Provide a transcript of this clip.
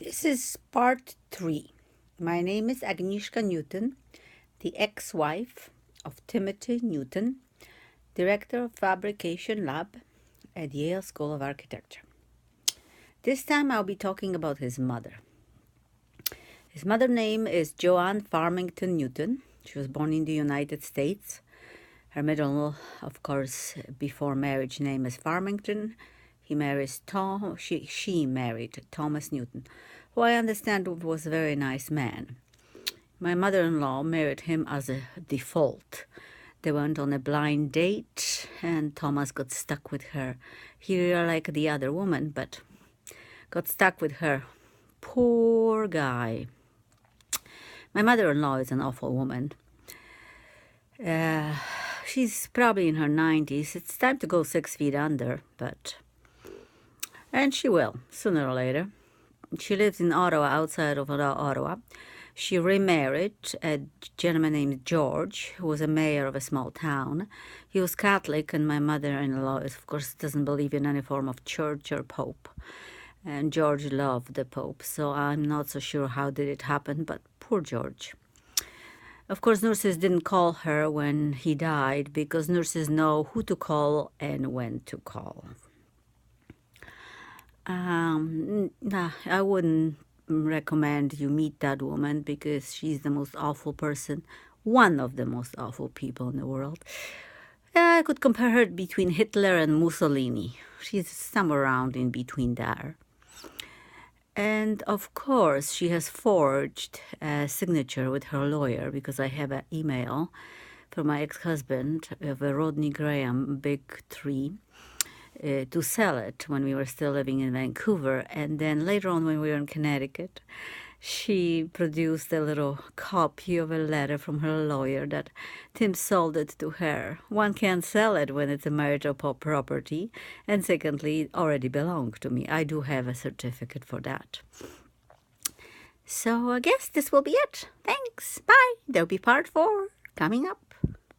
This is part 3. My name is Agnieszka Newton, the ex-wife of Timothy Newton, director of fabrication lab at Yale School of Architecture. This time I'll be talking about his mother. His mother's name is Joanne Farmington Newton. She was born in the United States. Her middle, of course, before marriage name is Farmington. She married Thomas Newton, who I understand was a very nice man. My mother-in-law married him as a default. They went on a blind date, and Thomas got stuck with her. He really liked the other woman, but got stuck with her. Poor guy. My mother-in-law is an awful woman. She's probably in her 90s. It's time to go 6 feet under, and she will, sooner or later. She lives in Ottawa, outside of Ottawa. She remarried a gentleman named George, who was a mayor of a small town. He was Catholic, and my mother-in-law, of course, doesn't believe in any form of church or pope. And George loved the pope, so I'm not so sure how did it happen, but poor George. Of course, nurses didn't call her when he died, because nurses know who to call and when to call. I wouldn't recommend you meet that woman, because she's the most awful person, one of the most awful people in the world. I could compare her between Hitler and Mussolini. She's somewhere around in between there. And of course, she has forged a signature with her lawyer, because I have an email from my ex-husband of a Rodney Graham big tree to sell it when we were still living in Vancouver. And then later on, when we were in Connecticut, she produced a little copy of a letter from her lawyer that Tim sold it to her. One can't sell it when it's a marital property, and secondly, it already belonged to me. I do have a certificate for that. So I guess this will be it. Thanks. Bye. There'll be part 4 coming up.